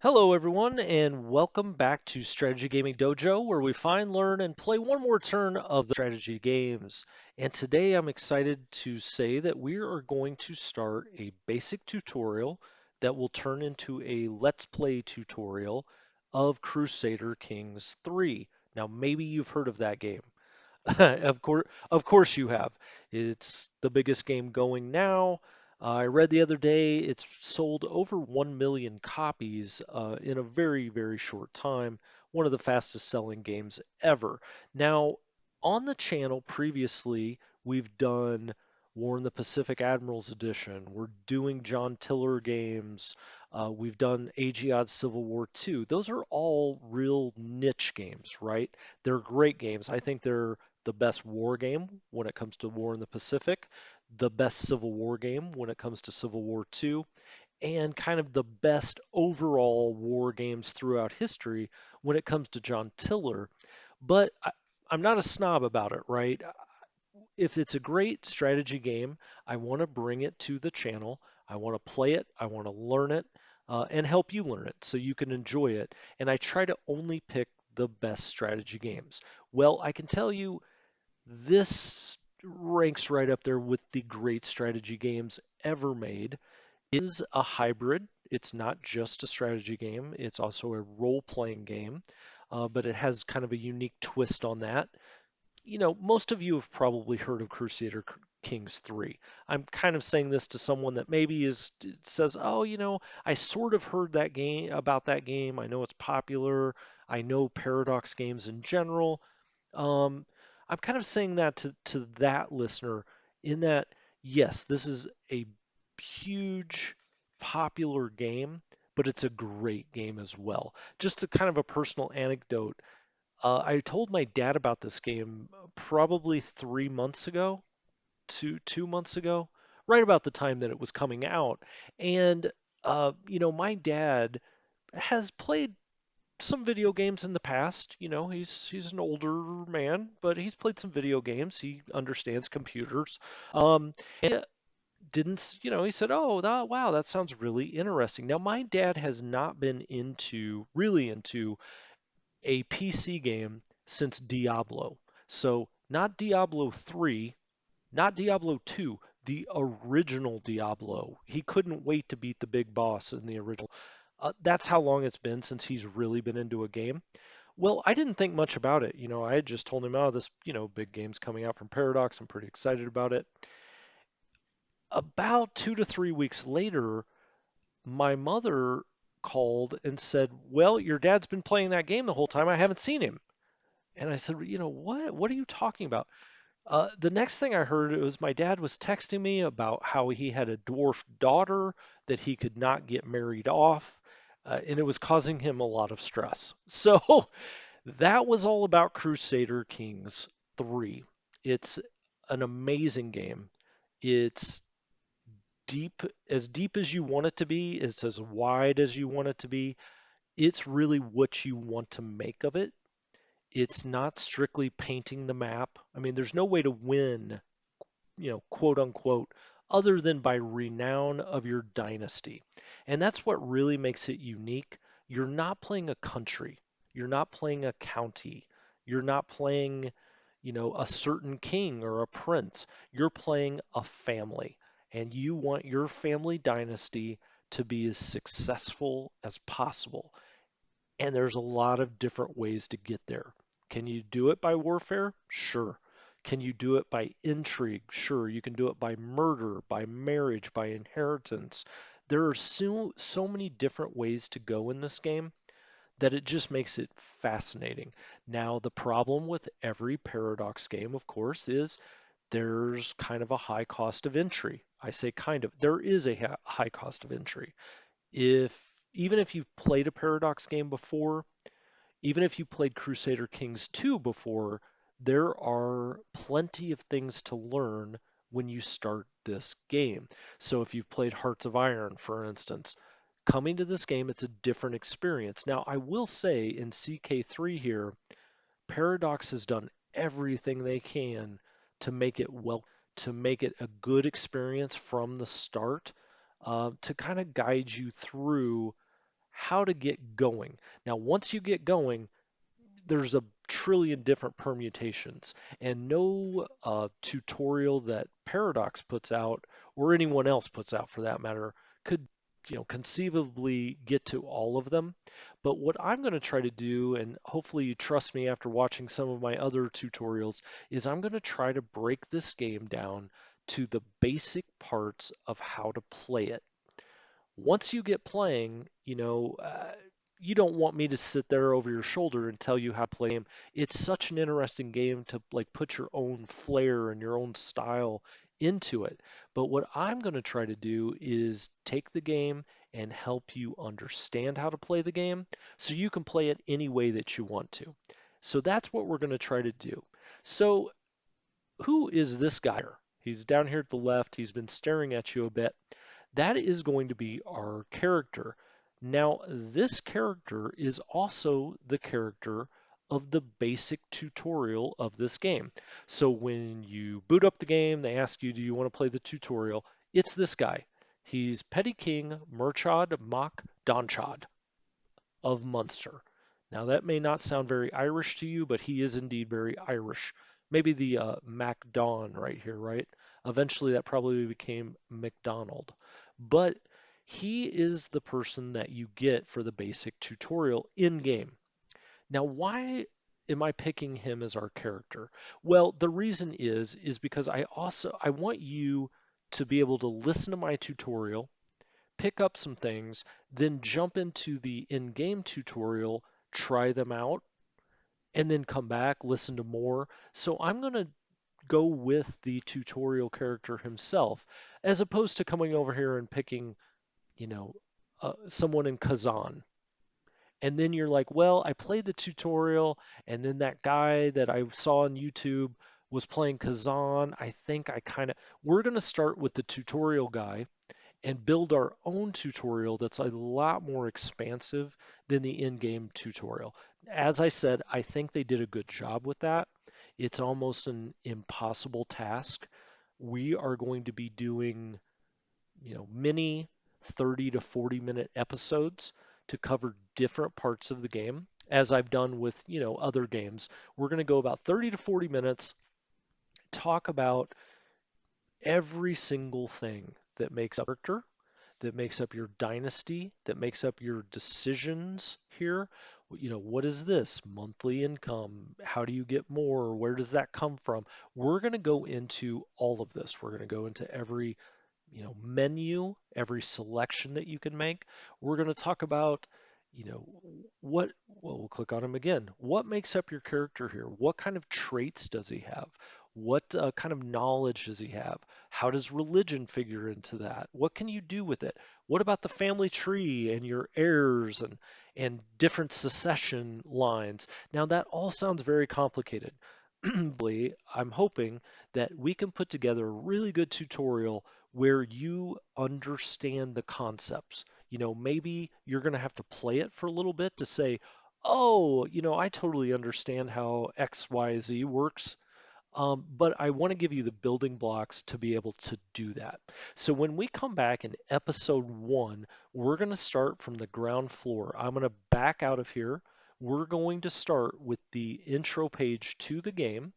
Hello, everyone, and welcome back to Strategy Gaming Dojo, where we find, learn, and play one more turn of the strategy games. And today I'm excited to say that we are going to start a basic tutorial that will turn into a Let's Play tutorial of Crusader Kings III. Now, maybe you've heard of that game. Of course you have. It's the biggest game going now. I read the other day it's sold over 1 million copies in a very, very short time. One of the fastest selling games ever. Now, on the channel previously, we've done War in the Pacific Admirals Edition. We're doing John Tiller games. We've done AGO's Civil War II. Those are all real niche games, right? They're great games. I think they're the best war game when it comes to War in the Pacific, the best Civil War game when it comes to Civil War II, and kind of the best overall war games throughout history when it comes to John Tiller. But I'm not a snob about it, right? If it's a great strategy game, I want to bring it to the channel. I want to play it. I want to learn it and help you learn it so you can enjoy it. And I try to only pick the best strategy games. Well, I can tell you this ranks right up there with the great strategy games ever made. It is a hybrid. It's not just a strategy game, it's also a role playing game, but it has kind of a unique twist on that. Most of you have probably heard of Crusader Kings III. I'm kind of saying this to someone that maybe says, "Oh, I sort of heard that game about that game. I know it's popular. I know Paradox games in general." Um, I'm kind of saying that to that listener in that, yes, this is a huge, popular game, but it's a great game as well. Just a kind of a personal anecdote. I told my dad about this game probably 3 months ago, two months ago, right about the time that it was coming out. And my dad has played some video games in the past. He's an older man, but he's played some video games. He understands computers. And didn't, he said, "Oh, wow, that sounds really interesting." Now, my dad has not been really into a PC game since Diablo. So, not Diablo 3, not Diablo 2, the original Diablo. He couldn't wait to beat the big boss in the original. That's how long it's been since he's really been into a game. Well, I didn't think much about it. I had just told him, "Oh, this, big game's coming out from Paradox. I'm pretty excited about it." About 2 to 3 weeks later, my mother called and said, "Well, your dad's been playing that game the whole time. I haven't seen him." And I said, "What? What are you talking about?" The next thing I heard it was my dad was texting me about how he had a dwarf daughter that he could not get married off, and it was causing him a lot of stress. So that was all about Crusader Kings 3. It's an amazing game. It's deep as you want it to be. It's as wide as you want it to be. It's really what you want to make of it. It's not strictly painting the map. I mean, there's no way to win, quote unquote, other than by renown of your dynasty. And that's what really makes it unique. You're not playing a country, you're not playing a county, you're not playing, a certain king or a prince. You're playing a family, and you want your family dynasty to be as successful as possible. And there's a lot of different ways to get there. Can you do it by warfare? Sure. Can you do it by intrigue? Sure. You can do it by murder, by marriage, by inheritance. There are so many different ways to go in this game that it just makes it fascinating. Now, the problem with every Paradox game, of course, is there's kind of a high cost of entry. I say kind of, there is a high cost of entry. If Even if you've played a Paradox game before, even if you played Crusader Kings 2 before, there are plenty of things to learn when you start this game. So if you've played Hearts of Iron, for instance, coming to this game, it's a different experience. Now, I will say in CK3 here, Paradox has done everything they can to make it to make it a good experience from the start, to kind of guide you through how to get going. Now, once you get going, there's a trillion different permutations, and no tutorial that Paradox puts out, or anyone else puts out for that matter, could conceivably get to all of them. But what I'm going to try to do, and hopefully you trust me after watching some of my other tutorials, is I'm going to try to break this game down to the basic parts of how to play it. Once you get playing, you don't want me to sit there over your shoulder and tell you how to play the game. It's such an interesting game to like put your own flair and your own style into it. But what I'm going to try to do is take the game and help you understand how to play the game so you can play it any way that you want to. So that's what we're going to try to do. So who is this guy here? He's down here at the left. He's been staring at you a bit. That is going to be our character. Now, this character is also the character of the basic tutorial of this game. So when you boot up the game, they ask you, do you want to play the tutorial? It's this guy. He's Petty King Murchad Mock Donchad of Munster. Now, that may not sound very Irish to you, but he is indeed very Irish. Maybe the Macdon right here, right? Eventually, that probably became McDonald. But he is the person that you get for the basic tutorial in game. Now, why am I picking him as our character? Well, the reason is because I want you to be able to listen to my tutorial, pick up some things, then jump into the in-game tutorial, try them out, and then come back, listen to more. So I'm going to go with the tutorial character himself, as opposed to coming over here and picking, someone in Kazan. And then you're like, well, I played the tutorial, and then that guy that I saw on YouTube was playing Kazan. I think we're going to start with the tutorial guy and build our own tutorial that's a lot more expansive than the in-game tutorial. As I said, I think they did a good job with that. It's almost an impossible task. We are going to be doing, mini 30 to 40 minute episodes to cover different parts of the game, as I've done with, other games. We're going to go about 30 to 40 minutes, talk about every single thing that makes up a character, that makes up your dynasty, that makes up your decisions here. What is this? Monthly income? How do you get more? Where does that come from? We're going to go into all of this. We're going to go into every, menu, every selection that you can make. We're going to talk about, you know, well, we'll click on him again. What makes up your character here? What kind of traits does he have? What kind of knowledge does he have? How does religion figure into that? What can you do with it? What about the family tree and your heirs and different succession lines? Now that all sounds very complicated. I'm hoping that we can put together a really good tutorial where you understand the concepts. Maybe you're going to have to play it for a little bit to say, oh, I totally understand how XYZ works. But I want to give you the building blocks to be able to do that. So when we come back in episode 1, we're going to start from the ground floor. I'm going to back out of here. We're going to start with the intro page to the game.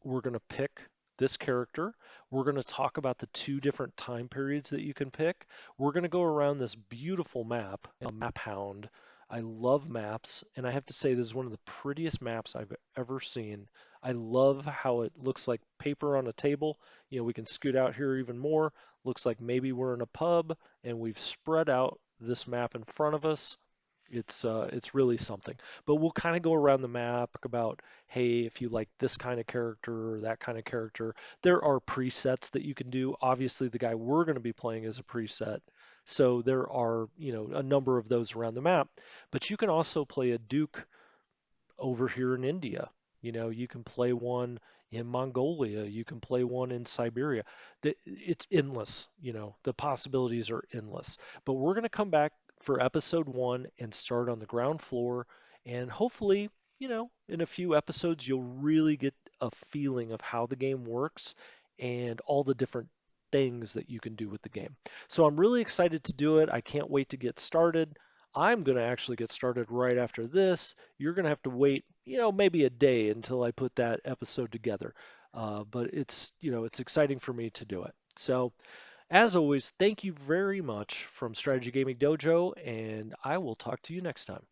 We're going to pick this character. We're going to talk about the two different time periods that you can pick. We're going to go around this beautiful map, a map hound. I love maps, and I have to say this is one of the prettiest maps I've ever seen. I love how it looks like paper on a table. We can scoot out here even more. Looks like maybe we're in a pub and we've spread out this map in front of us. It's really something. But we'll kind of go around the map about, hey, if you like this kind of character or that kind of character, there are presets that you can do. Obviously, the guy we're going to be playing is a preset. So there are, a number of those around the map. But you can also play a Duke over here in India. You can play one in Mongolia, you can play one in Siberia. It's endless, the possibilities are endless. But we're going to come back for episode 1 and start on the ground floor. And hopefully, in a few episodes, you'll really get a feeling of how the game works and all the different things that you can do with the game. So I'm really excited to do it. I can't wait to get started. I'm going to actually get started right after this. You're going to have to wait, maybe a day until I put that episode together. But it's exciting for me to do it. So, as always, thank you very much from Strategy Gaming Dojo, and I will talk to you next time.